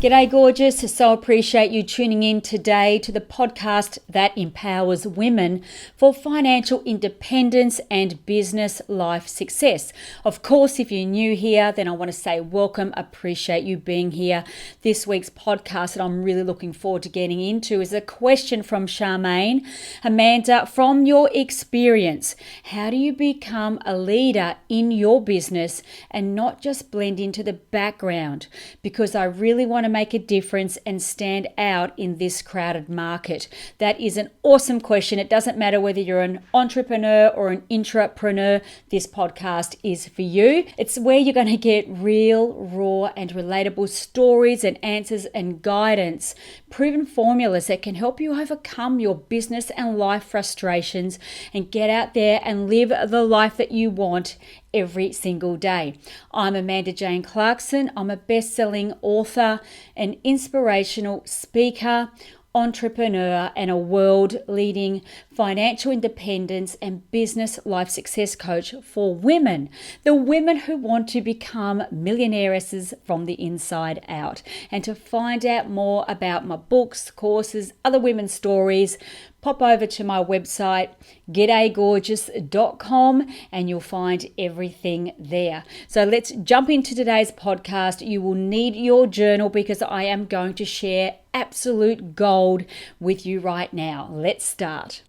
G'day Gorgeous, so appreciate you tuning in today to the podcast that empowers women for financial independence and business life success. Of course, if you're new here, then I want to say welcome, appreciate you being here. This week's podcast that I'm really looking forward to getting into is a question from Charmaine. Amanda, from your experience, how do you become a leader in your business and not just blend into the background? Because I really want to make a difference and stand out in this crowded market. That is an awesome question. It doesn't matter whether you're an entrepreneur or an intrapreneur, this podcast is for you. It's where you're going to get real, raw, and relatable stories and answers and guidance, proven formulas that can help you overcome your business and life frustrations and get out there and live the life that you want every single day. I'm Amanda Jane Clarkson. I'm a best-selling author, an inspirational speaker, entrepreneur, and a world-leading financial independence and business life success coach for women. The women who want to become millionairesses from the inside out. And to find out more about my books, courses, other women's stories, pop over to my website, gdaygorgeous.com, and you'll find everything there. So let's jump into today's podcast. You will need your journal because I am going to share absolute gold with you right now. Let's start.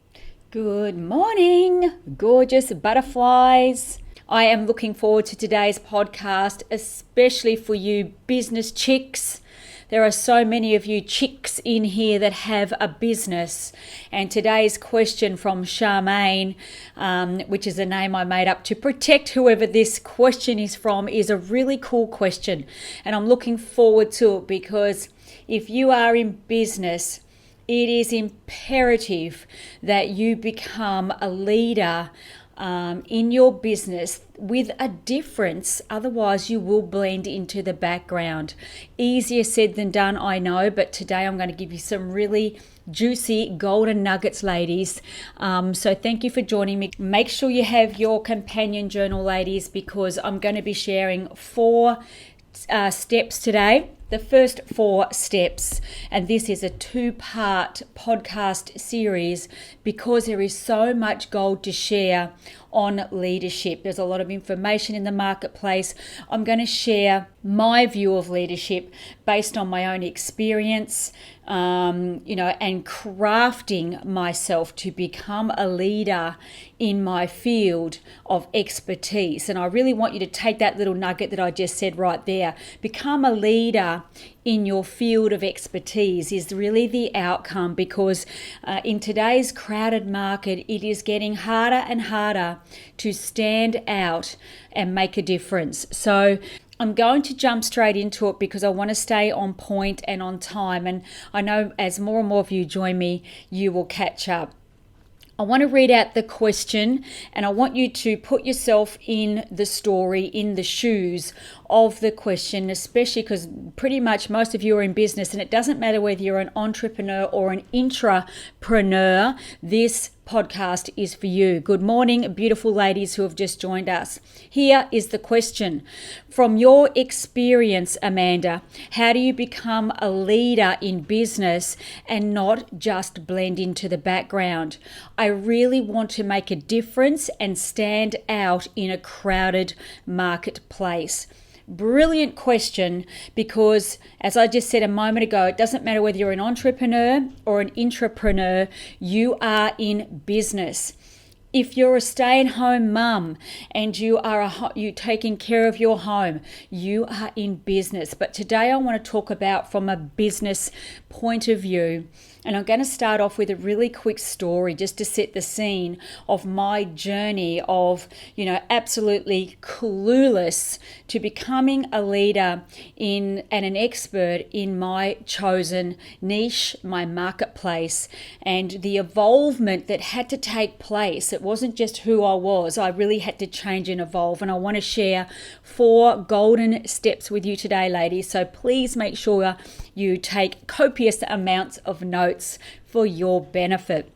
Good morning, gorgeous butterflies. I am looking forward to today's podcast, especially for you business chicks. There are so many of you chicks in here that have a business. And today's question from Charmaine, which is a name I made up to protect whoever this question is from, is a really cool question. And I'm looking forward to it because if you are in business, it is imperative that you become a leader in your business with a difference. Otherwise, you will blend into the background. Easier said than done, I know, but today I'm going to give you some really juicy golden nuggets, ladies. So thank you for joining me. Make sure you have your companion journal, ladies, because I'm going to be sharing 4 steps today. The first 4 steps, and this is a 2-part podcast series because there is so much gold to share on leadership. There's a lot of information in the marketplace. I'm going to share my view of leadership based on my own experience, and crafting myself to become a leader in my field of expertise. And I really want you to take that little nugget that I just said right there. Become a leader in your field of expertise is really the outcome, because in today's crowded market, it is getting harder and harder to stand out and make a difference. So I'm going to jump straight into it because I want to stay on point and on time. And I know as more and more of you join me, you will catch up. I want to read out the question, and I want you to put yourself in the story, in the shoes of the question, especially because pretty much most of you are in business, and it doesn't matter whether you're an entrepreneur or an intrapreneur, this podcast is for you. Good morning, beautiful ladies who have just joined us. Here is the question. From your experience, Amanda, how do you become a leader in business and not just blend into the background? I really want to make a difference and stand out in a crowded marketplace. Brilliant question, because as I just said a moment ago, it doesn't matter whether you're an entrepreneur or an intrapreneur, you are in business. If you're a stay-at-home mum and you taking care of your home, you are in business. But today I want to talk about from a business point of view. And I'm going to start off with a really quick story just to set the scene of my journey of, absolutely clueless to becoming a leader and an expert in my chosen niche, my marketplace, and the evolvement that had to take place. It wasn't just who I was. I really had to change and evolve. And I want to share 4 golden steps with you today, ladies. So please make sure you take copious amounts of notes for your benefit.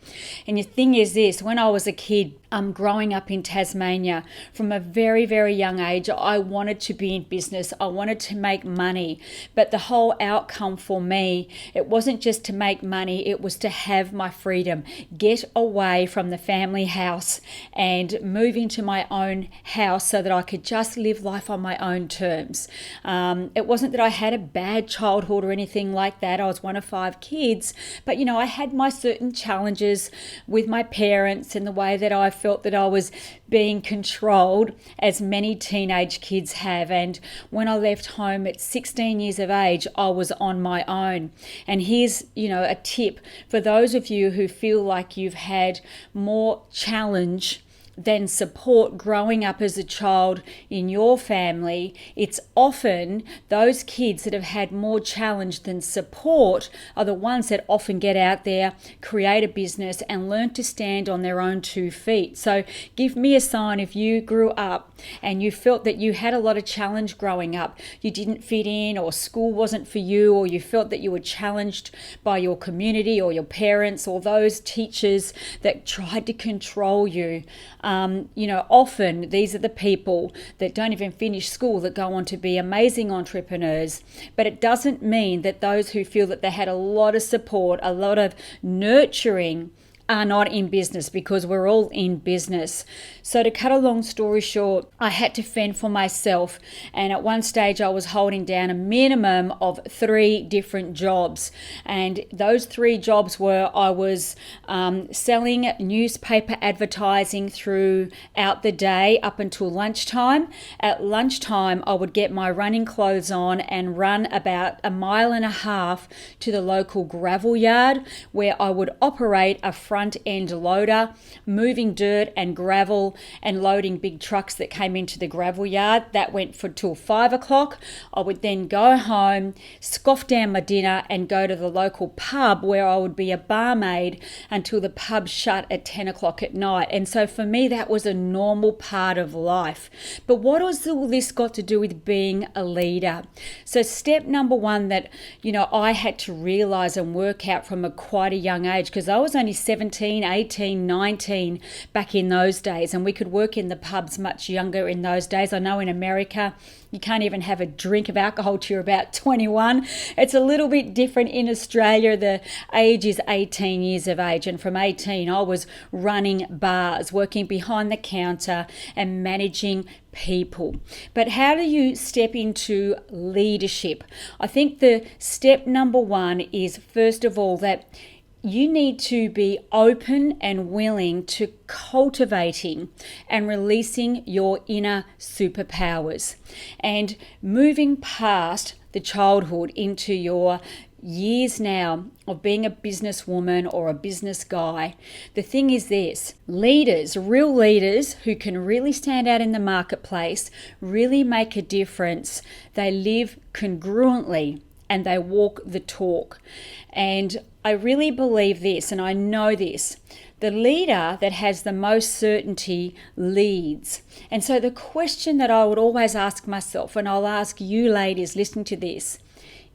And the thing is this, when I was a kid, growing up in Tasmania, from a very, very young age, I wanted to be in business. I wanted to make money. But the whole outcome for me, it wasn't just to make money, it was to have my freedom, get away from the family house and move into my own house so that I could just live life on my own terms. It wasn't that I had a bad childhood or anything like that. I was one of 5 kids, but I had my certain challenges with my parents and the way that I felt that I was being controlled, as many teenage kids have. And when I left home at 16 years of age, I was on my own. And here's, a tip for those of you who feel like you've had more challenge than support growing up as a child in your family. It's often those kids that have had more challenge than support are the ones that often get out there, create a business, and learn to stand on their own 2 feet. So give me a sign if you grew up and you felt that you had a lot of challenge growing up. You didn't fit in, or school wasn't for you, or you felt that you were challenged by your community or your parents or those teachers that tried to control you. Often these are the people that don't even finish school that go on to be amazing entrepreneurs. But it doesn't mean that those who feel that they had a lot of support, a lot of nurturing, are not in business, because we're all in business. So to cut a long story short, I had to fend for myself. And at one stage I was holding down a minimum of 3 different jobs. And those 3 jobs were, I was selling newspaper advertising throughout the day up until lunchtime. At lunchtime, I would get my running clothes on and run about 1.5 miles to the local gravel yard, where I would operate a front end loader, moving dirt and gravel and loading big trucks that came into the gravel yard. That went for till 5 o'clock. I would then go home, scoff down my dinner, and go to the local pub, where I would be a barmaid until the pub shut at 10 o'clock at night. And so for me, that was a normal part of life. But what has all this got to do with being a leader? So step number 1 that I had to realize and work out from quite a young age, because I was only 17, 18, 19 back in those days, and we could work in the pubs much younger in those days. I know in America you can't even have a drink of alcohol till you're about 21. It's a little bit different in Australia. The age is 18 years of age, and from 18 I was running bars, working behind the counter and managing people. But how do you step into leadership? I think the step number 1 is, first of all, that you need to be open and willing to cultivating and releasing your inner superpowers and moving past the childhood into your years now of being a businesswoman or a business guy. The thing is this, leaders, real leaders who can really stand out in the marketplace, really make a difference, they live congruently and they walk the talk. And I really believe this, and I know this. The leader that has the most certainty leads. And so the question that I would always ask myself, and I'll ask you ladies listening to this,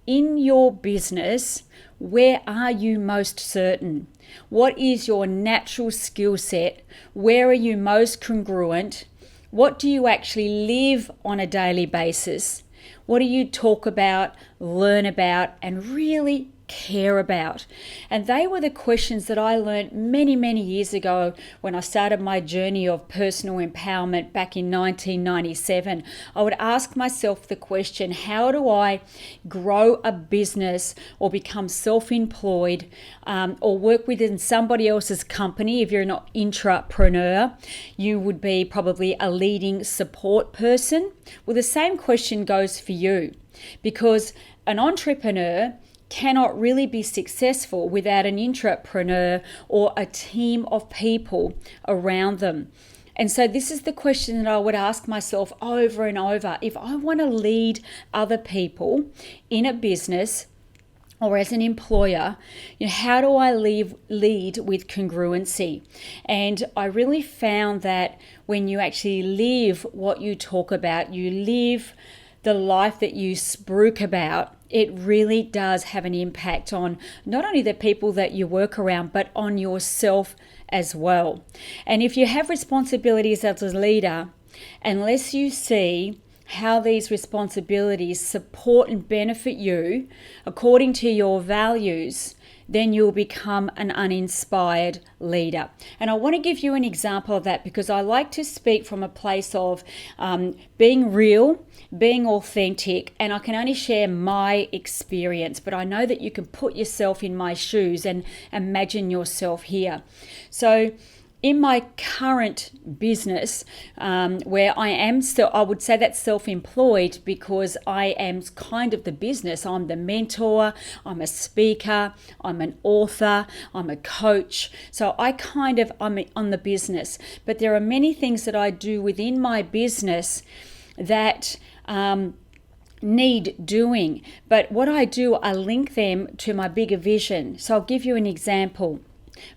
in your business, where are you most certain? What is your natural skill set? Where are you most congruent? What do you actually live on a daily basis? What do you talk about, learn about, and really care about? And they were the questions that I learned many, many years ago when I started my journey of personal empowerment back in 1997. I would ask myself the question, how do I grow a business or become self-employed or work within somebody else's company? If you're an intrapreneur, you would be probably a leading support person. Well, the same question goes for you, because an entrepreneur cannot really be successful without an intrapreneur or a team of people around them. And so this is the question that I would ask myself over and over. If I want to lead other people in a business or as an employer, how do I lead with congruency? And I really found that when you actually live what you talk about, you live the life that you spruik about, it really does have an impact on not only the people that you work around, but on yourself as well. And if you have responsibilities as a leader, unless you see how these responsibilities support and benefit you according to your values, then you'll become an uninspired leader. And I want to give you an example of that because I like to speak from a place of being real, being authentic, and I can only share my experience, but I know that you can put yourself in my shoes and imagine yourself here. So in my current business, where I am still, I would say that's self-employed because I am kind of the business. I'm the mentor, I'm a speaker, I'm an author, I'm a coach. So I'm on the business. But there are many things that I do within my business that need doing. But what I do, I link them to my bigger vision. So I'll give you an example.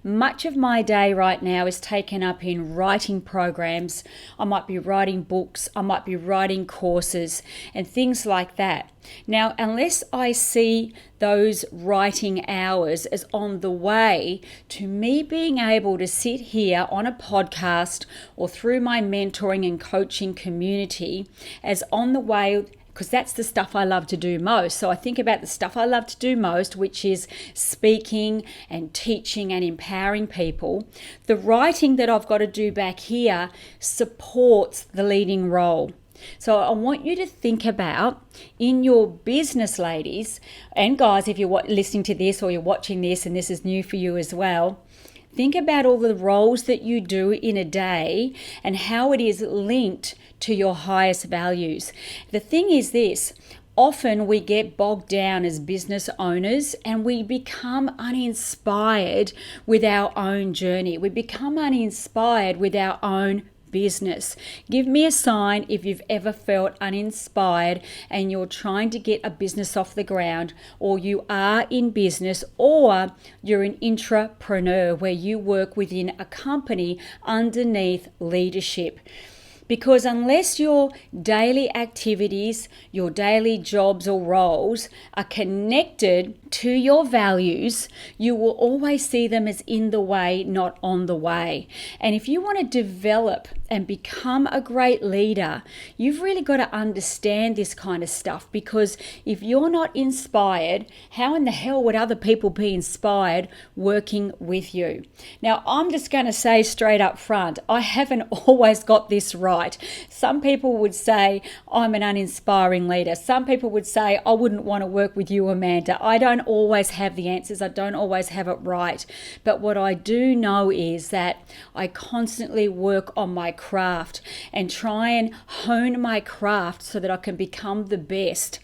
Much of my day right now is taken up in writing programs. I might be writing books, I might be writing courses and things like that. Now, unless I see those writing hours as on the way to me being able to sit here on a podcast or through my mentoring and coaching community as on the way, because that's the stuff I love to do most. So I think about the stuff I love to do most, which is speaking and teaching and empowering people. The writing that I've got to do back here supports the leading role. So I want you to think about in your business, ladies and guys, if you're listening to this or you're watching this and this is new for you as well, think about all the roles that you do in a day and how it is linked to your highest values. The thing is this, often we get bogged down as business owners and we become uninspired with our own journey. We become uninspired with our own business. Give me a sign if you've ever felt uninspired and you're trying to get a business off the ground, or you are in business, or you're an intrapreneur where you work within a company underneath leadership. Because unless your daily activities, your daily jobs or roles are connected to your values, you will always see them as in the way, not on the way. And if you want to develop and become a great leader, you've really got to understand this kind of stuff, because if you're not inspired, how in the hell would other people be inspired working with you? Now, I'm just going to say straight up front, I haven't always got this right. Some people would say I'm an uninspiring leader. Some people would say I wouldn't want to work with you, Amanda. I don't always have the answers. I don't always have it right. But what I do know is that I constantly work on my craft and try and hone my craft so that I can become the best,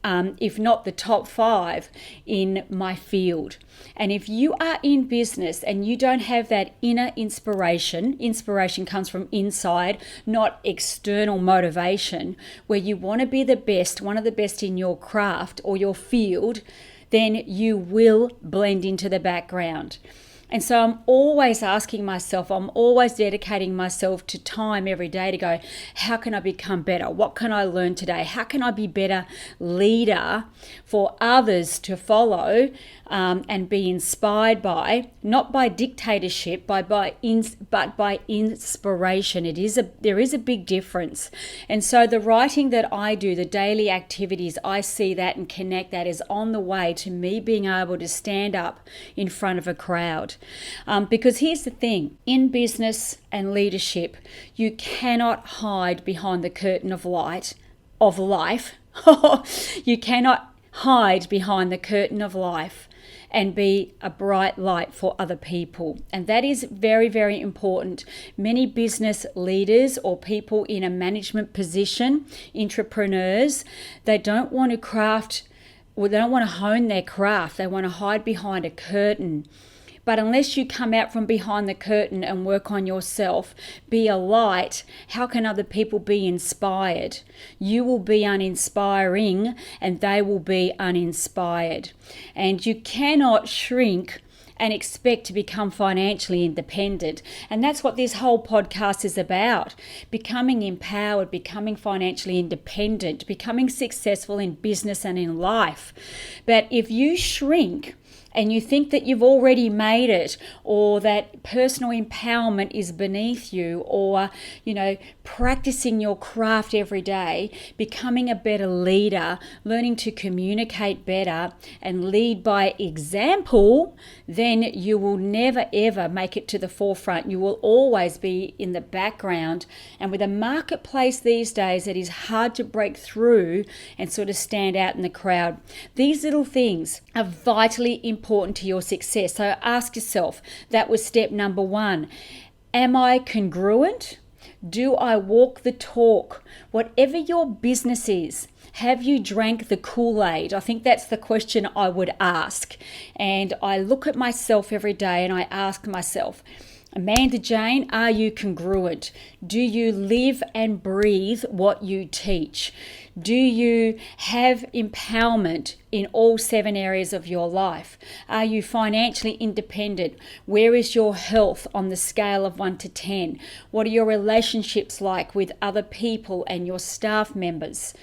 if not the top 5 in my field. And if you are in business and you don't have that inner inspiration comes from inside, not external motivation, where you want to be the best, one of the best in your craft or your field, then you will blend into the background. And so I'm always asking myself, I'm always dedicating myself to time every day to go, how can I become better? What can I learn today? How can I be better leader for others to follow and be inspired by, not by dictatorship, but by inspiration. There is a big difference. And so the writing that I do, the daily activities, I see that and connect that as on the way to me being able to stand up in front of a crowd. Because here's the thing, in business and leadership, you cannot hide behind the curtain of life. You cannot hide behind the curtain of life and be a bright light for other people. And that is very, very important. Many business leaders or people in a management position, entrepreneurs, they don't want to hone their craft. They want to hide behind a curtain. But unless you come out from behind the curtain and work on yourself, be a light, how can other people be inspired? You will be uninspiring and they will be uninspired. And you cannot shrink and expect to become financially independent. And that's what this whole podcast is about: becoming empowered, becoming financially independent, becoming successful in business and in life. But if you shrink and you think that you've already made it, or that personal empowerment is beneath you, or, practicing your craft every day, becoming a better leader, learning to communicate better and lead by example, then you will never ever make it to the forefront. You will always be in the background. And with a marketplace these days, it is hard to break through and sort of stand out in the crowd. These little things are vitally important to your success. So ask yourself, that was step number 1. Am I congruent? Do I walk the talk? Whatever your business is, have you drank the Kool-Aid? I think that's the question I would ask. And I look at myself every day and I ask myself, Amanda Jane, are you congruent? Do you live and breathe what you teach? Do you have empowerment in all 7 areas of your life? Are you financially independent? Where is your health on the scale of 1 to 10? What are your relationships like with other people and your staff members?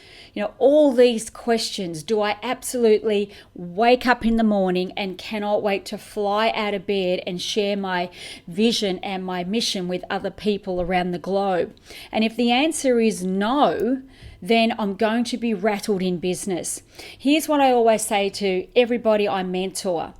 All these questions. Do I absolutely wake up in the morning and cannot wait to fly out of bed and share my vision and my mission with other people around the globe? And if the answer is no, then I'm going to be rattled in business. Here's what I always say to everybody I mentor.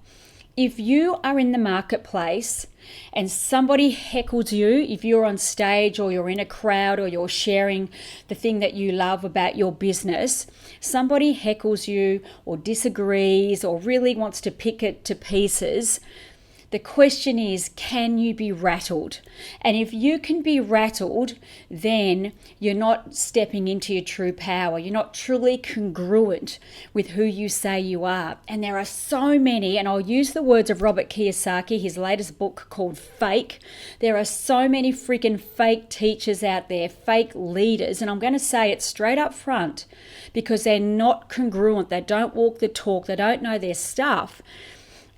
If you are in the marketplace and somebody heckles you, if you're on stage or you're in a crowd or you're sharing the thing that you love about your business, somebody heckles you or disagrees or really wants to pick it to pieces, the question is, can you be rattled? And if you can be rattled, then you're not stepping into your true power. You're not truly congruent with who you say you are. And there are so many, and I'll use the words of Robert Kiyosaki, his latest book called Fake. There are so many freaking fake teachers out there, fake leaders. And I'm going to say it straight up front because they're not congruent. They don't walk the talk. They don't know their stuff.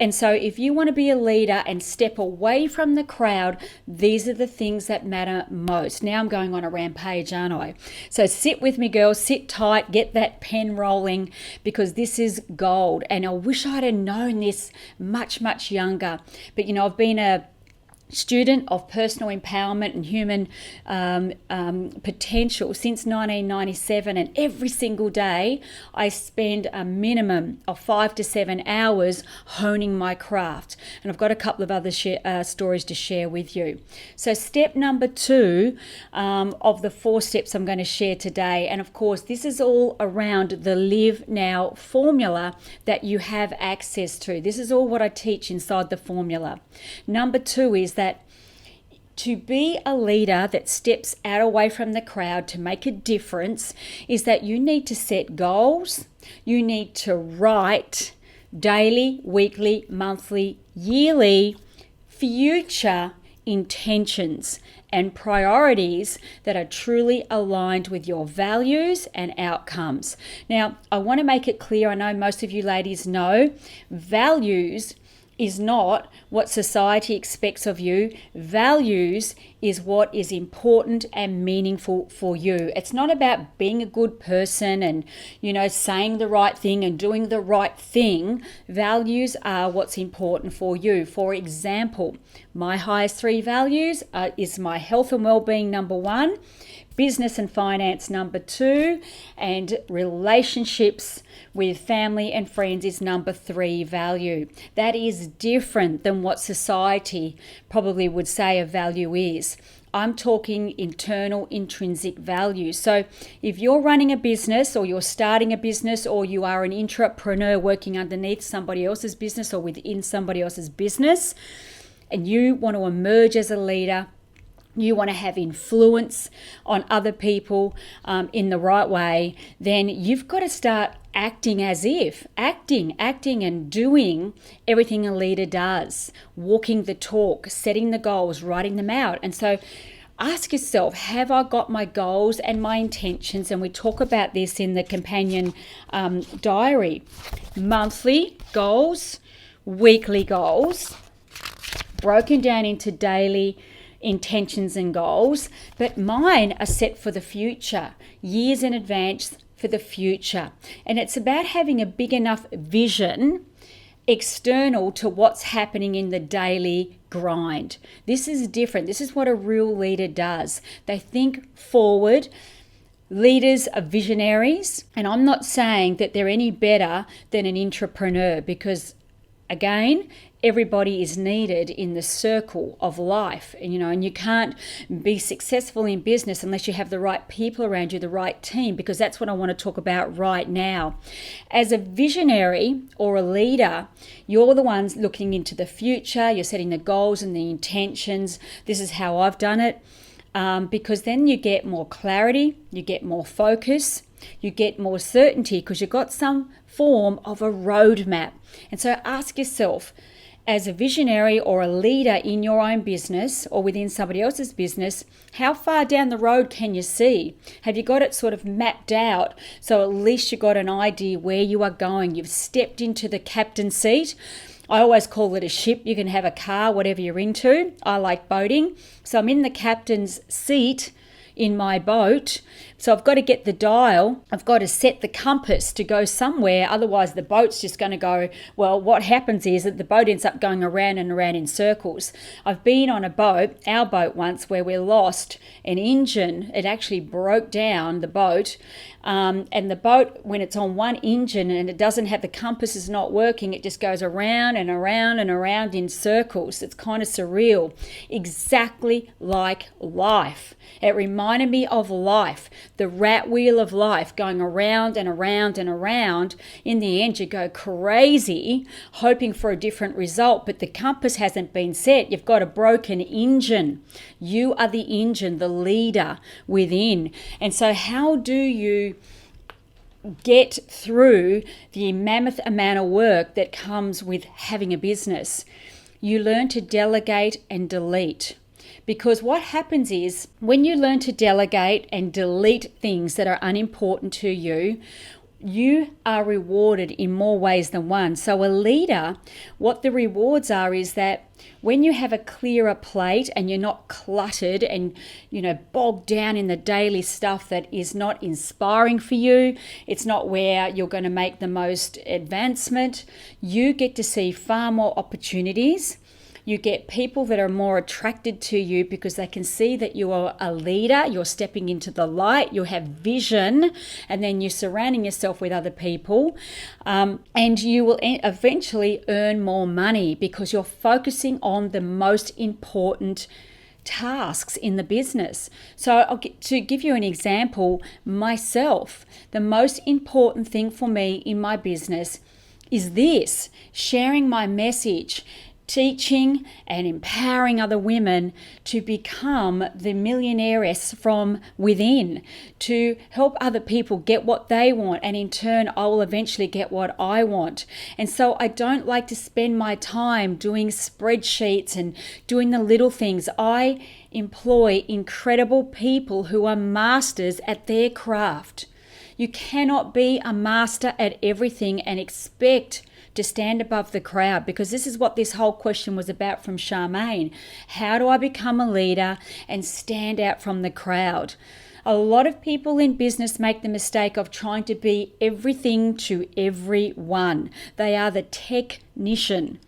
And so if you want to be a leader and step away from the crowd, these are the things that matter most. Now I'm going on a rampage, aren't I? So sit with me, girls. Sit tight. Get that pen rolling because this is gold. And I wish I'd have known this much, much younger. But, I've been a student of personal empowerment and human potential since 1997, and every single day I spend a minimum of 5 to 7 hours honing my craft. And I've got a couple of other stories to share with you. So step number 2 of the 4 steps I'm going to share today, and of course this is all around the Live Now formula that you have access to. This is all what I teach inside the formula. Number 2 is that to be a leader that steps out away from the crowd to make a difference is that you need to set goals. You need to write daily, weekly, monthly, yearly, future intentions and priorities that are truly aligned with your values and outcomes. Now, I want to make it clear, I know most of you ladies know, values is not what society expects of you. Values is what is important and meaningful for you. It's not about being a good person and, saying the right thing and doing the right thing. Values are what's important for you. For example, my highest 3 values is my health and well-being, number 1, business and finance, number 2, and relationships with family and friends is number 3 value. That is different than what society probably would say a value is. I'm talking internal, intrinsic value. So if you're running a business or you're starting a business or you are an intrapreneur working underneath somebody else's business or within somebody else's business, and you want to emerge as a leader, you want to have influence on other people in the right way, then you've got to start acting as if, acting and doing everything a leader does, walking the talk, setting the goals, writing them out. And so ask yourself, have I got my goals and my intentions? And we talk about this in the companion diary. Monthly goals, weekly goals, broken down into daily intentions and goals, but mine are set for the future, years in advance for the future. And it's about having a big enough vision external to what's happening in the daily grind. This is different. This is what a real leader does. They think forward. Leaders are visionaries, and I'm not saying that they're any better than an entrepreneur, because again, everybody is needed in the circle of life, and you can't be successful in business unless you have the right people around you, the right team, because that's what I want to talk about right now. As a visionary or a leader, you're the ones looking into the future, you're setting the goals and the intentions. This is how I've done it, because then you get more clarity, you get more focus, you get more certainty because you've got some form of a roadmap. And so ask yourself, as a visionary or a leader in your own business or within somebody else's business, how far down the road can you see? Have you got it sort of mapped out so at least you got an idea where you are going? You've stepped into the captain's seat. I always call it a ship. You can have a car, whatever you're into. I like boating. So I'm in the captain's seat in my boat. So I've got to get the dial. I've got to set the compass to go somewhere. Otherwise, the boat's just going to go, well, what happens is that the boat ends up going around and around in circles. I've been on a boat, our boat once, where we lost an engine. It actually broke down the boat. And the boat, when it's on one engine and it doesn't have the compass is not working, it just goes around and around and around in circles. It's kind of surreal. Exactly like life. It reminded me of life, the rat wheel of life going around and around and around. In the end, you go crazy hoping for a different result, but the compass hasn't been set. You've got a broken engine. You are the engine, the leader within. And so how do you get through the mammoth amount of work that comes with having a business? You learn to delegate and delete. Because what happens is when you learn to delegate and delete things that are unimportant to you, you are rewarded in more ways than one. So a leader, what the rewards are is that when you have a clearer plate and you're not cluttered and, bogged down in the daily stuff that is not inspiring for you, it's not where you're going to make the most advancement, you get to see far more opportunities. You get people that are more attracted to you because they can see that you are a leader, you're stepping into the light, you have vision, and then you're surrounding yourself with other people, and you will eventually earn more money because you're focusing on the most important tasks in the business. So to give you an example, myself, the most important thing for me in my business is this: sharing my message, teaching and empowering other women to become the millionairess from within, to help other people get what they want, and in turn I will eventually get what I want. And so I don't like to spend my time doing spreadsheets and doing the little things. I employ incredible people who are masters at their craft. You cannot be a master at everything and expect to stand above the crowd, because this is what this whole question was about from Charmaine. How do I become a leader and stand out from the crowd? A lot of people in business make the mistake of trying to be everything to everyone. They are the technician.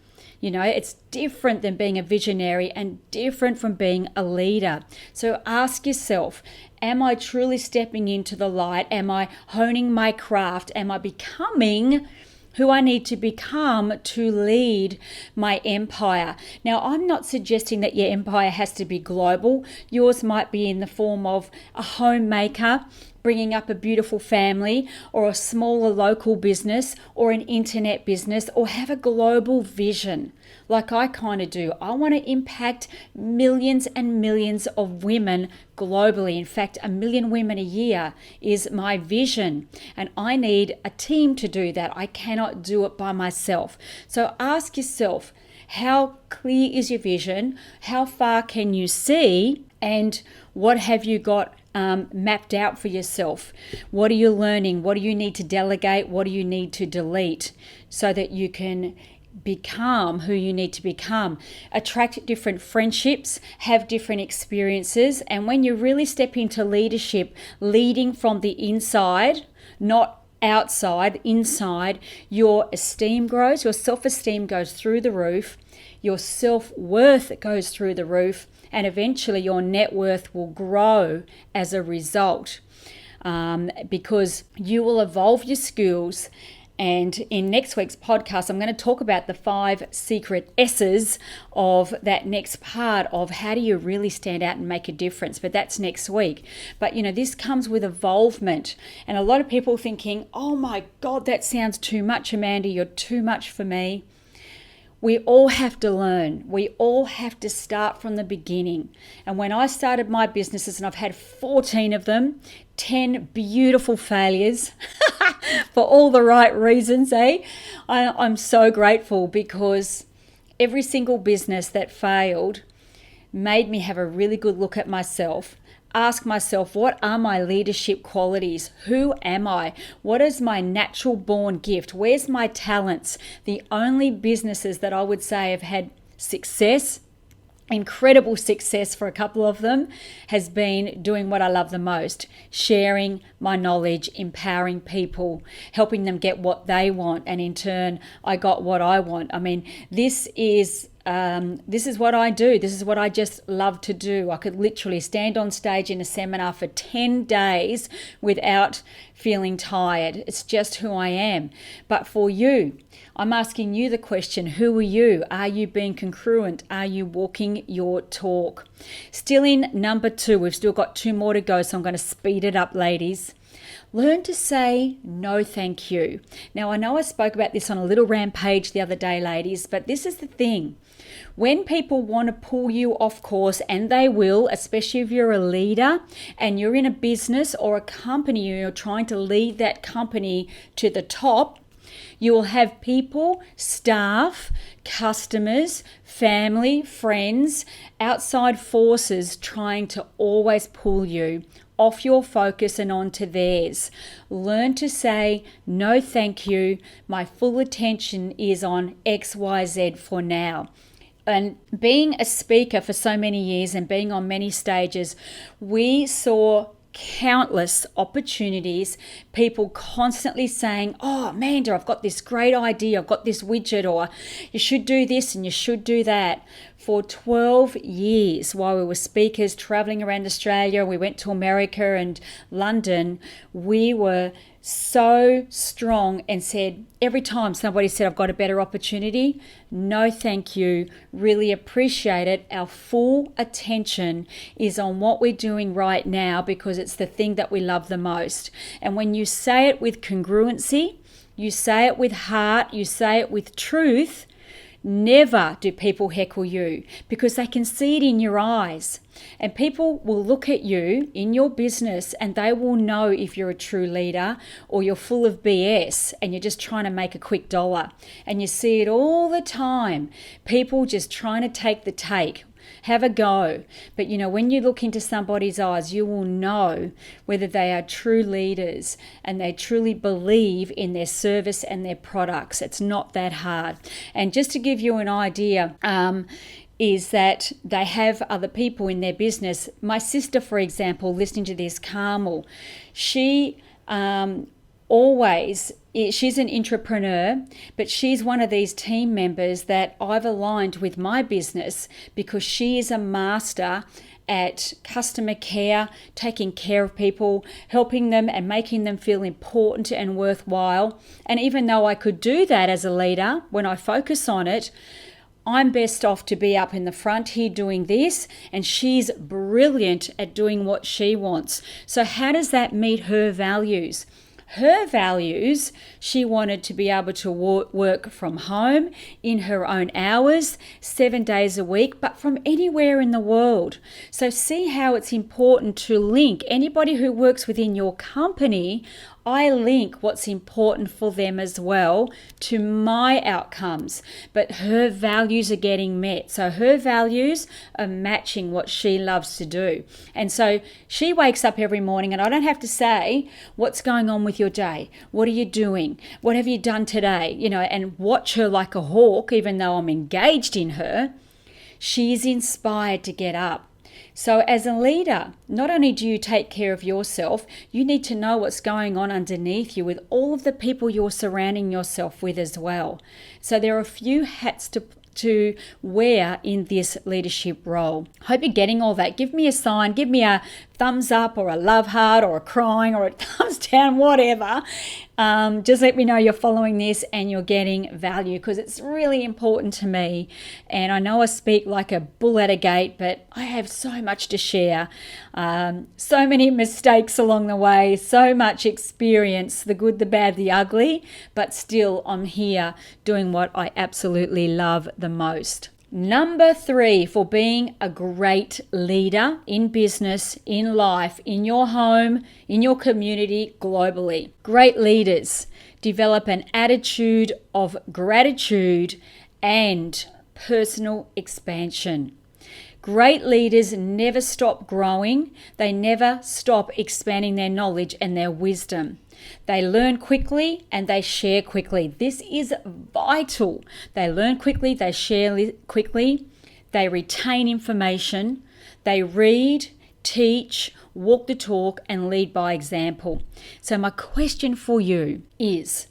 It's different than being a visionary and different from being a leader. So ask yourself, am I truly stepping into the light? Am I honing my craft? Am I becoming who I need to become to lead my empire? Now, I'm not suggesting that your empire has to be global. Yours might be in the form of a homemaker, bringing up a beautiful family, or a smaller local business, or an internet business, or have a global vision like I kind of do. I want to impact millions and millions of women globally. In fact, 1 million women a year is my vision, and I need a team to do that. I cannot do it by myself. So ask yourself, how clear is your vision? How far can you see? And what have you got mapped out for yourself? What are you learning? What do you need to delegate? What do you need to delete so that you can become who you need to become. Attract different friendships, have different experiences. And when you really step into leadership, leading from the inside, not outside, inside, your esteem grows, your self-esteem goes through the roof, your self-worth goes through the roof, and eventually your net worth will grow as a result, because you will evolve your skills. And in next week's podcast, I'm going to talk about the 5 secret S's of that next part of how do you really stand out and make a difference. But that's next week. But, this comes with evolvement. And a lot of people thinking, oh my God, that sounds too much, Amanda. You're too much for me. We all have to learn. We all have to start from the beginning. And when I started my businesses, and I've had 14 of them, 10 beautiful failures for all the right reasons, I'm so grateful, because every single business that failed made me have a really good look at myself. Ask myself, what are my leadership qualities? Who am I? What is my natural born gift? Where's my talents? The only businesses that I would say have had success, incredible success for a couple of them, has been doing what I love the most, sharing my knowledge, empowering people, helping them get what they want, and in turn I got what I want. I mean, this is what I do. This is what I just love to do. I could literally stand on stage in a seminar for 10 days without feeling tired. It's just who I am. But for you, I'm asking you the question, who are you? Are you being congruent? Are you walking your talk? Still in number 2, we've still got 2 more to go, so I'm going to speed it up, ladies. Learn to say no thank you. Now, I know I spoke about this on a little rampage the other day, ladies, but this is the thing. When people want to pull you off course, and they will, especially if you're a leader and you're in a business or a company, you're trying to lead that company to the top, you will have people, staff, customers, family, friends, outside forces trying to always pull you off your focus and onto theirs. Learn to say, no thank you, my full attention is on XYZ for now. And being a speaker for so many years and being on many stages, we saw countless opportunities, people constantly saying, oh, Amanda, I've got this great idea, I've got this widget, or you should do this and you should do that. For 12 years, while we were speakers traveling around Australia, we went to America and London, we were so strong and said, every time somebody said, I've got a better opportunity, no thank you, really appreciate it. Our full attention is on what we're doing right now, because it's the thing that we love the most. And when you say it with congruency, you say it with heart, you say it with truth, never do people heckle you, because they can see it in your eyes. And people will look at you in your business and they will know if you're a true leader or you're full of BS and you're just trying to make a quick dollar. And you see it all the time. People just trying to take the take. Have a go. But when you look into somebody's eyes, you will know whether they are true leaders and they truly believe in their service and their products. It's not that hard. And just to give you an idea, is that they have other people in their business. My sister, for example, listening to this, Carmel, she she's an entrepreneur, but she's one of these team members that I've aligned with my business, because she is a master at customer care, taking care of people, helping them and making them feel important and worthwhile. And even though I could do that as a leader, when I focus on it, I'm best off to be up in the front here doing this, and she's brilliant at doing what she wants. So how does that meet her values? Her values, she wanted to be able to work from home in her own hours, 7 days a week, but from anywhere in the world. So see how it's important to link anybody who works within your company I link what's important for them as well to my outcomes, but her values are getting met. So her values are matching what she loves to do. And so she wakes up every morning and I don't have to say, what's going on with your day? What are you doing? What have you done today? And watch her like a hawk, even though I'm engaged in her. She's inspired to get up. So as a leader, not only do you take care of yourself, you need to know what's going on underneath you with all of the people you're surrounding yourself with as well. So there are a few hats to wear in this leadership role. Hope you're getting all that. Give me a sign, give me a thumbs up or a love heart or a crying or a thumbs down, whatever. Just let me know you're following this and you're getting value, because it's really important to me. And I know I speak like a bull at a gate, but I have so much to share. So many mistakes along the way, so much experience, the good, the bad, the ugly, but still I'm here doing what I absolutely love the most. Number 3 for being a great leader in business, in life, in your home, in your community, globally. Great leaders develop an attitude of gratitude and personal expansion. Great leaders never stop growing. They never stop expanding their knowledge and their wisdom. They learn quickly and they share quickly. This is vital. They learn quickly, they share quickly, they retain information, they read, teach, walk the talk, and lead by example. So my question for you is,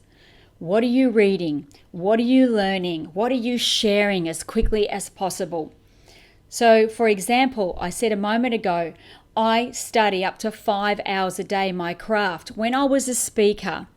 what are you reading? What are you learning? What are you sharing as quickly as possible? So, for example, I said a moment ago, I study up to 5 hours a day my craft. When I was a speaker,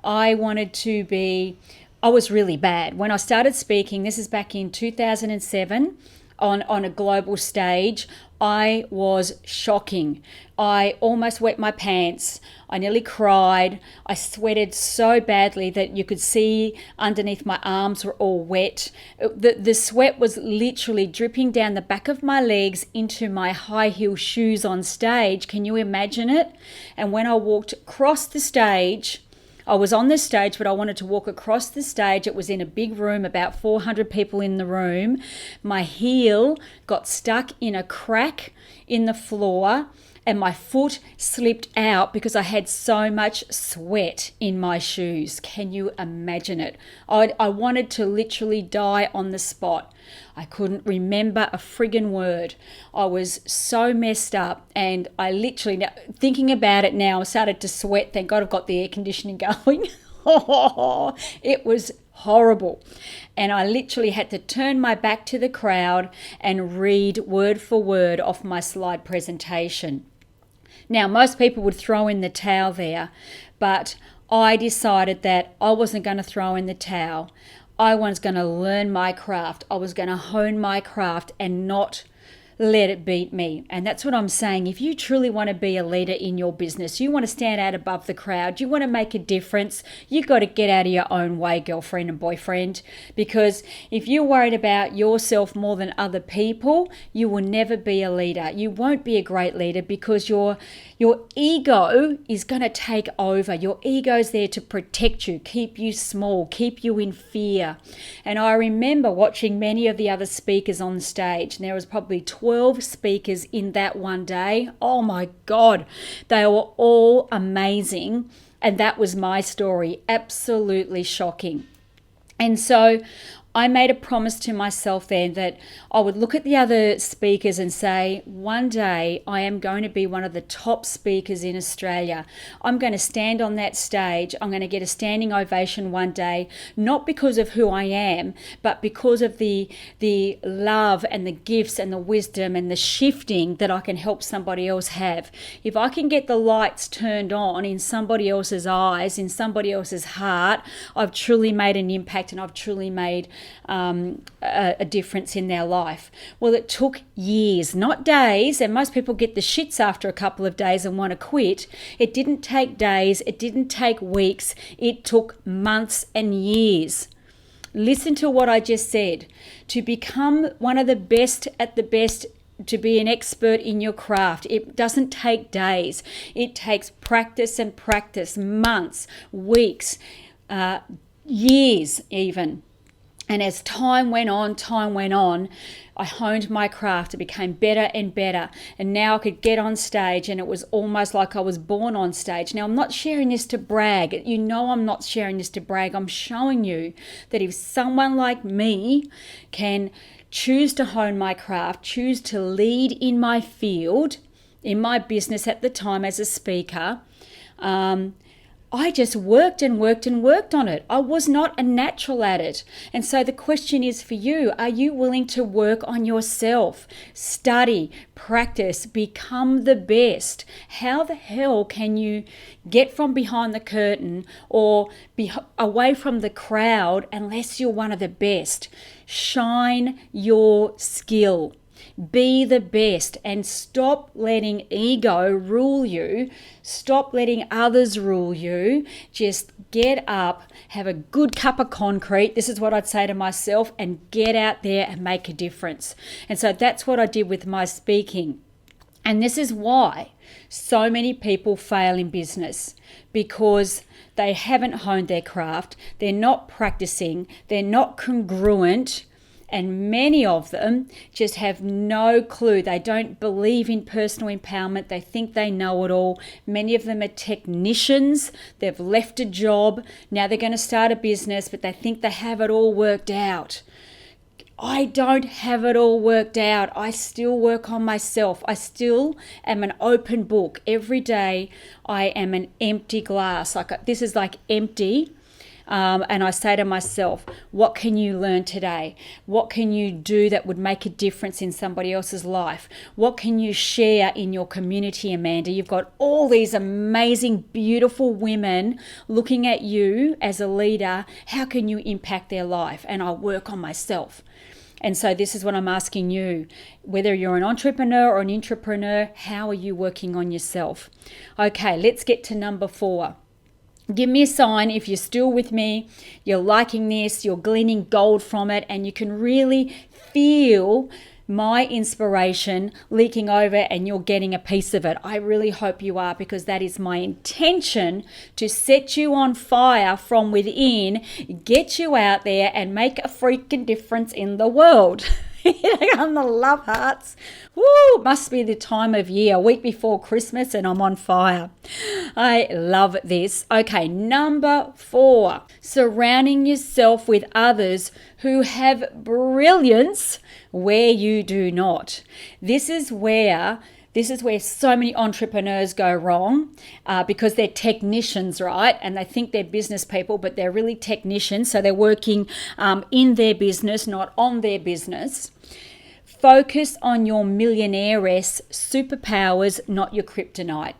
I was really bad. When I started speaking, this is back in 2007, on a global stage, I was shocking. I almost wet my pants. I nearly cried. I sweated so badly that you could see underneath my arms were all wet. The sweat was literally dripping down the back of my legs into my high heel shoes on stage. Can you imagine it? And when I walked across the stage, I was on the stage, but I wanted to walk across the stage. It was in a big room, about 400 people in the room. My heel got stuck in a crack in the floor and my foot slipped out because I had so much sweat in my shoes. Can you imagine it? I wanted to literally die on the spot. I couldn't remember a friggin' word. I was so messed up, and I literally, thinking about it now, I started to sweat. Thank God I've got the air conditioning going. It was horrible. And I literally had to turn my back to the crowd and read word for word off my slide presentation. Now, most people would throw in the towel there, but I decided that I wasn't going to throw in the towel. I was going to learn my craft. I was going to hone my craft and not let it beat me. And that's what I'm saying. If you truly want to be a leader in your business, you want to stand out above the crowd, you want to make a difference, you got to get out of your own way, girlfriend and boyfriend. Because if you're worried about yourself more than other people, you will never be a leader. You won't be a great leader because your ego is going to take over. Your ego's there to protect you, keep you small, keep you in fear. And I remember watching many of the other speakers on stage, and there was probably 12 speakers in that one day. Oh my God, they were all amazing. And that was my story, absolutely shocking. And so I made a promise to myself then that I would look at the other speakers and say, one day I am going to be one of the top speakers in Australia. I'm going to stand on that stage. I'm going to get a standing ovation one day, not because of who I am, but because of the love and the gifts and the wisdom and the shifting that I can help somebody else have. If I can get the lights turned on in somebody else's eyes, in somebody else's heart, I've truly made an impact and I've truly made a difference in their life. Well, it took years, not days, and most people get the shits after a couple of days and want to quit. It didn't take days, it didn't take weeks, it took months and years. Listen to what I just said. To become one of the best at the best to be an expert in your craft. It doesn't take days. It takes practice and practice, months, weeks, years even. And as time went on, I honed my craft. It became better and better. And now I could get on stage, and it was almost like I was born on stage. Now, I'm not sharing this to brag. You know, I'm not sharing this to brag. I'm showing you that if someone like me can choose to hone my craft, choose to lead in my field, in my business at the time as a speaker, I just worked and worked and worked on it. I was not a natural at it. And so the question is for you, are you willing to work on yourself? Study, practice, become the best. How the hell can you get from behind the curtain or be away from the crowd unless you're one of the best? Shine your skill. Be the best and stop letting ego rule you. Stop letting others rule you. Just get up, have a good cup of concrete. This is what I'd say to myself, and get out there and make a difference. And so that's what I did with my speaking. And this is why so many people fail in business, because they haven't honed their craft. They're not practicing. They're not congruent. And many of them just have no clue. They don't believe in personal empowerment. They think they know it all. Many of them are technicians. They've left a job. Now they're going to start a business, but they think they have it all worked out. I don't have it all worked out. I still work on myself. I still am an open book. Every day I am an empty glass. This is like empty. And I say to myself, what can you learn today? What can you do that would make a difference in somebody else's life? What can you share in your community, Amanda? You've got all these amazing, beautiful women looking at you as a leader. How can you impact their life? And I work on myself. And so this is what I'm asking you. Whether you're an entrepreneur or an intrapreneur, how are you working on yourself? Okay, let's get to number 4. Give me a sign if you're still with me, you're liking this, you're gleaning gold from it, and you can really feel my inspiration leaking over and you're getting a piece of it. I really hope you are, because that is my intention, to set you on fire from within, get you out there and make a freaking difference in the world. On the love hearts. Woo! Must be the time of year, a week before Christmas, and I'm on fire. I love this. Okay, number 4. Surrounding yourself with others who have brilliance where you do not. This is where so many entrepreneurs go wrong, because they're technicians, right? And they think they're business people, but they're really technicians. So they're working in their business, not on their business. Focus on your millionaire-esque superpowers, not your kryptonite.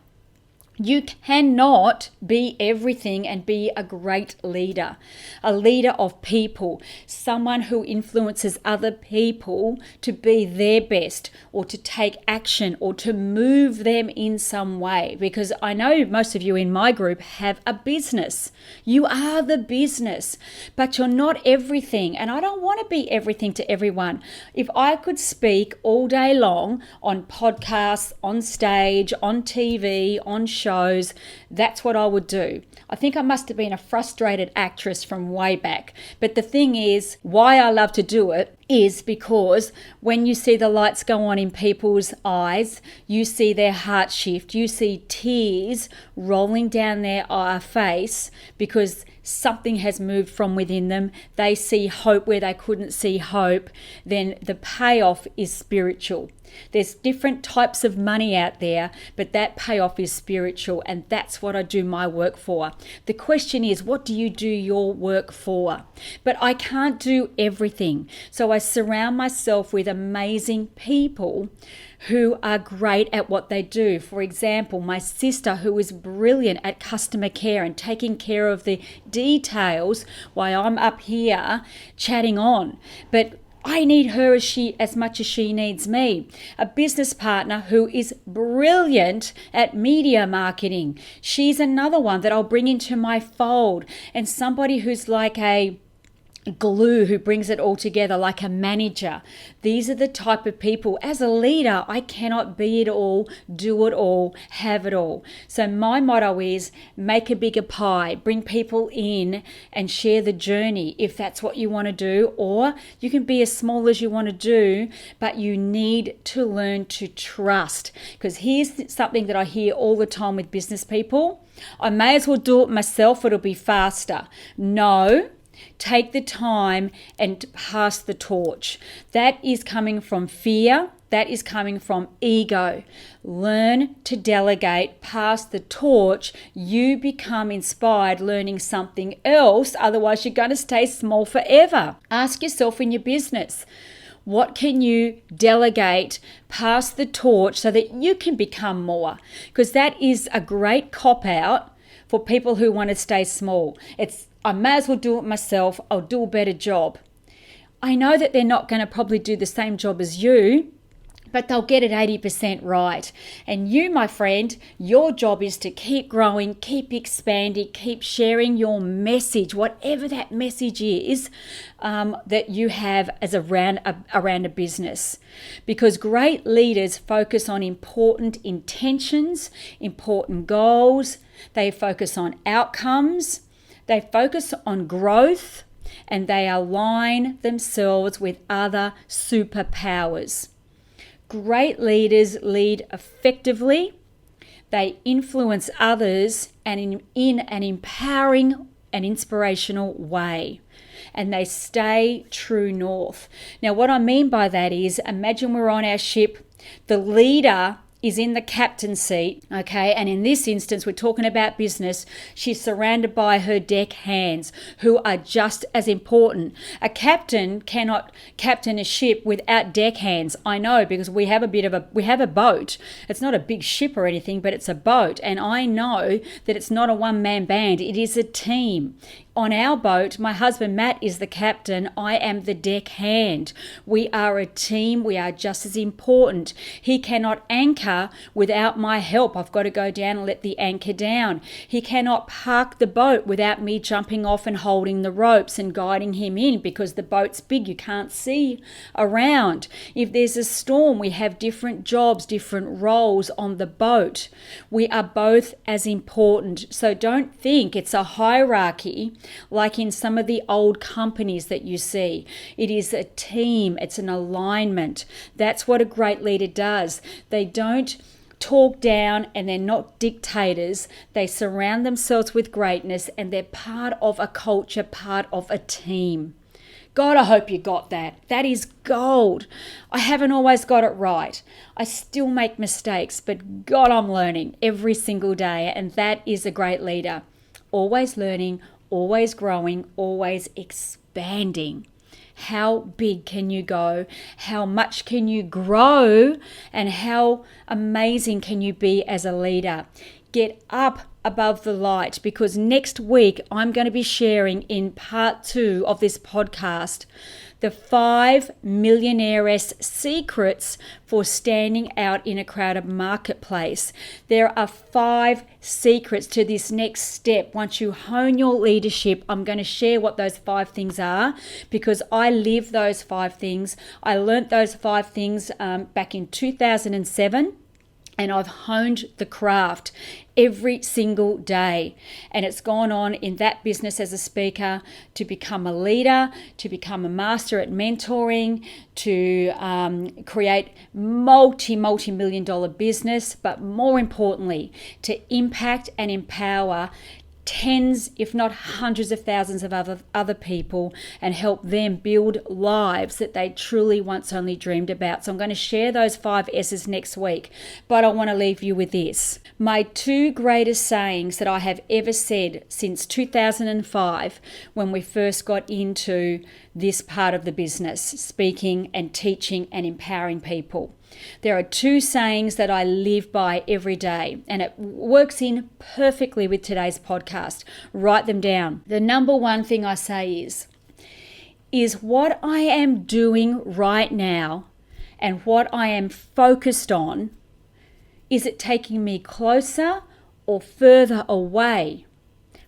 You cannot be everything and be a great leader, a leader of people, someone who influences other people to be their best or to take action or to move them in some way. Because I know most of you in my group have a business. You are the business, but you're not everything. And I don't want to be everything to everyone. If I could speak all day long on podcasts, on stage, on TV, on shows, that's what I would do. I think I must have been a frustrated actress from way back. But the thing is, why I love to do it is because when you see the lights go on in people's eyes, you see their heart shift, you see tears rolling down their face because something has moved from within them. They see hope where they couldn't see hope. Then the payoff is spiritual. There's different types of money out there, but that payoff is spiritual, and that's what I do my work for. The question is, what do you do your work for? But I can't do everything. So I surround myself with amazing people who are great at what they do. For example, my sister, who is brilliant at customer care and taking care of the details while I'm up here chatting on. But I need her as much as she needs me. A business partner who is brilliant at media marketing. She's another one that I'll bring into my fold. And somebody who's like a glue who brings it all together, like a manager. These are the type of people. As a leader, I cannot be it all, do it all, have it all. So my motto is make a bigger pie, bring people in and share the journey if that's what you want to do, or you can be as small as you want to do, but you need to learn to trust. Because here's something that I hear all the time with business people: I may as well do it myself, it'll be faster. No. Take the time and pass the torch. That is coming from fear. That is coming from ego. Learn to delegate, pass the torch. You become inspired learning something else. Otherwise, you're going to stay small forever. Ask yourself in your business, what can you delegate, pass the torch so that you can become more? Because that is a great cop-out for people who want to stay small. I may as well do it myself. I'll do a better job. I know that they're not going to probably do the same job as you, but they'll get it 80% right. And you, my friend, your job is to keep growing, keep expanding, keep sharing your message, whatever that message is that you have as around a business. Because great leaders focus on important intentions, important goals. They focus on outcomes. They focus on growth, and they align themselves with other superpowers. Great leaders lead effectively. They influence others and in an empowering and inspirational way. And they stay true north. Now, what I mean by that is, imagine we're on our ship. The leader is in the captain's seat, okay? And in this instance, we're talking about business. She's surrounded by her deck hands who are just as important. A captain cannot captain a ship without deck hands. I know, because we have a boat. It's not a big ship or anything, but it's a boat. And I know that it's not a one-man band. It is a team. On our boat, my husband Matt is the captain. I am the deck hand. We are a team. We are just as important. He cannot anchor without my help. I've got to go down and let the anchor down. He cannot park the boat without me jumping off and holding the ropes and guiding him in, because the boat's big. You can't see around. If there's a storm, we have different jobs, different roles on the boat. We are both as important. So don't think it's a hierarchy like in some of the old companies that you see. It is a team. It's an alignment. That's what a great leader does. They don't talk down, and they're not dictators. They surround themselves with greatness, and they're part of a culture, part of a team. God, I hope you got that. That is gold. I haven't always got it right. I still make mistakes, but God, I'm learning every single day, and that is a great leader. Always learning, always growing, always expanding. How big can you go? How much can you grow? And how amazing can you be as a leader? Get up above the light, because next week I'm going to be sharing in part 2 of this podcast the 5 millionaires' secrets for standing out in a crowded marketplace. There are 5 secrets to this next step. Once you hone your leadership, I'm going to share what those 5 things are, because I live those 5 things. I learnt those 5 things back in 2007. And I've honed the craft every single day. And it's gone on in that business as a speaker to become a leader, to become a master at mentoring, to create multi-million dollar business, but more importantly, to impact and empower tens, if not hundreds of thousands of other people, and help them build lives that they truly once only dreamed about. So I'm going to share those 5 S's next week, but I want to leave you with this. My 2 greatest sayings that I have ever said since 2005, when we first got into this part of the business, speaking and teaching and empowering people. There are 2 sayings that I live by every day, and it works in perfectly with today's podcast. Write them down. The number 1 thing I say is what I am doing right now and what I am focused on, is it taking me closer or further away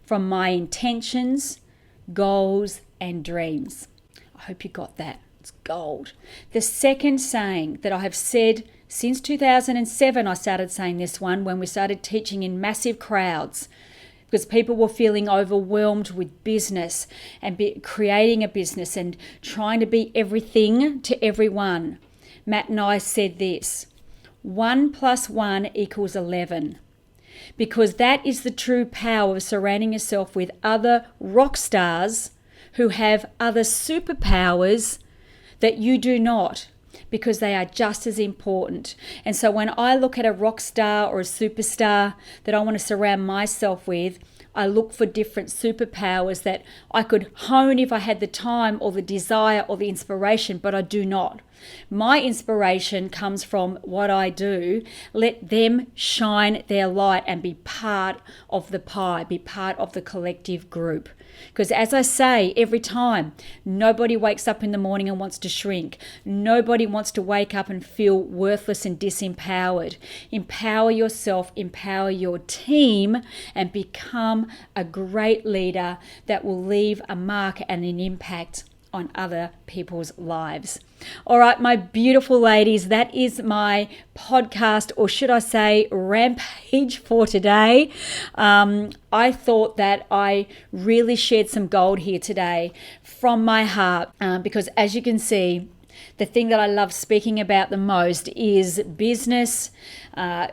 from my intentions, goals, and dreams. I hope you got that. It's gold. The second saying that I have said since 2007, I started saying this one when we started teaching in massive crowds, because people were feeling overwhelmed with business and creating a business and trying to be everything to everyone. Matt and I said this: 1 + 1 = 11. Because that is the true power of surrounding yourself with other rock stars who have other superpowers that you do not, because they are just as important. And so when I look at a rock star or a superstar that I want to surround myself with, I look for different superpowers that I could hone if I had the time or the desire or the inspiration, but I do not. My inspiration comes from what I do. Let them shine their light and be part of the pie, be part of the collective group. Because as I say every time, nobody wakes up in the morning and wants to shrink. Nobody wants to wake up and feel worthless and disempowered. Empower yourself, empower your team, and become a great leader that will leave a mark and an impact on other people's lives. All right, my beautiful ladies, that is my podcast, or should I say rampage for today. I thought that I really shared some gold here today from my heart, because as you can see, the thing that I love speaking about the most is business,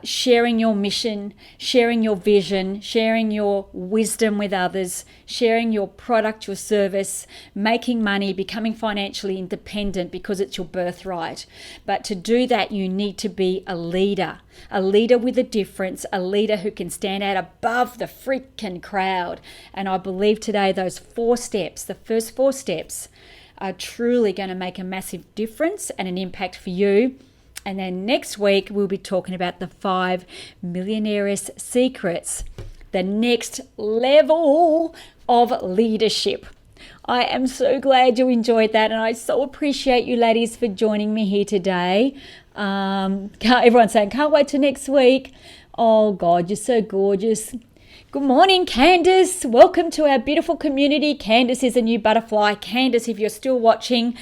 sharing your mission, sharing your vision, sharing your wisdom with others, sharing your product, your service, making money, becoming financially independent because it's your birthright. But to do that, you need to be a leader with a difference, a leader who can stand out above the freaking crowd. And I believe today those 4 steps, the first 4 steps, are truly going to make a massive difference and an impact for you. And then next week, we'll be talking about the 5 millionaires' secrets, the next level of leadership. I am so glad you enjoyed that, and I so appreciate you ladies for joining me here today. Everyone's saying, can't wait till next week. Oh God, you're so gorgeous. Good morning, Candace. Welcome to our beautiful community. Candace is a new butterfly. Candace, if you're still watching,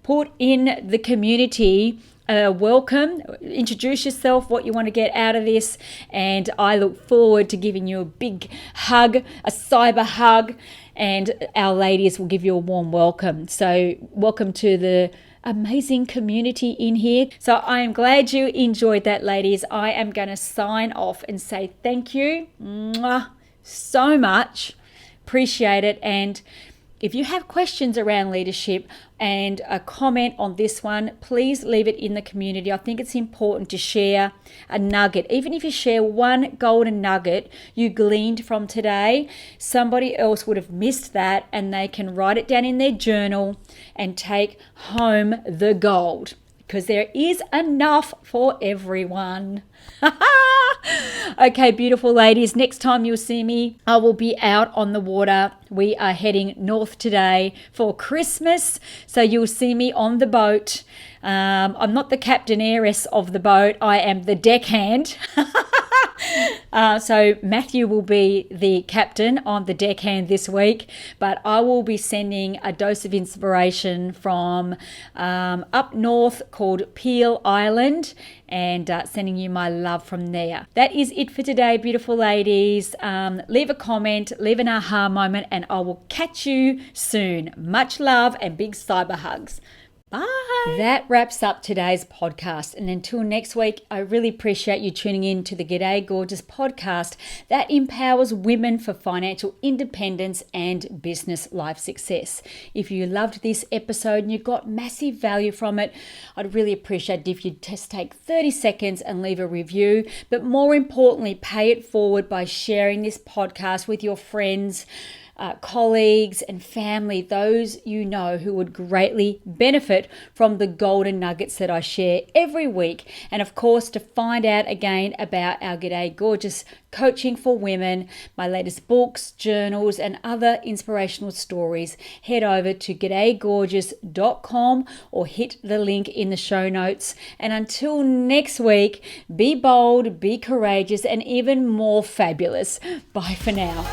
put in the community welcome. Introduce yourself, what you want to get out of this. And I look forward to giving you a big hug, a cyber hug. And our ladies will give you a warm welcome. So welcome to the amazing community in here. So I am glad you enjoyed that, ladies. I am going to sign off and say thank you so much. Appreciate it. And if you have questions around leadership and a comment on this one, please leave it in the community. I think it's important to share a nugget. Even if you share one golden nugget you gleaned from today, somebody else would have missed that, and they can write it down in their journal and take home the gold, because there is enough for everyone. Okay, beautiful ladies, next time you'll see me, I will be out on the water. We are heading north today for Christmas, so you'll see me on the boat. I'm not the captain heiress of the boat, I am the deckhand. So Matthew will be the captain on the deckhand this week, but I will be sending a dose of inspiration from up north called Peel Island, and sending you my love from there. That is it for today, beautiful ladies. Leave a comment, leave an aha moment, and I will catch you soon. Much love and big cyber hugs. Bye. That wraps up today's podcast. And until next week, I really appreciate you tuning in to the Gday Gorgeous podcast that empowers women for financial independence and business life success. If you loved this episode and you got massive value from it, I'd really appreciate it if you'd just take 30 seconds and leave a review. But more importantly, pay it forward by sharing this podcast with your friends, colleagues and family, those you know who would greatly benefit from the golden nuggets that I share every week. And of course, to find out again about our Gday Gorgeous coaching for women, my latest books, journals, and other inspirational stories, head over to gdaygorgeous.com or hit the link in the show notes. And until next week, be bold, be courageous, and even more fabulous. Bye for now.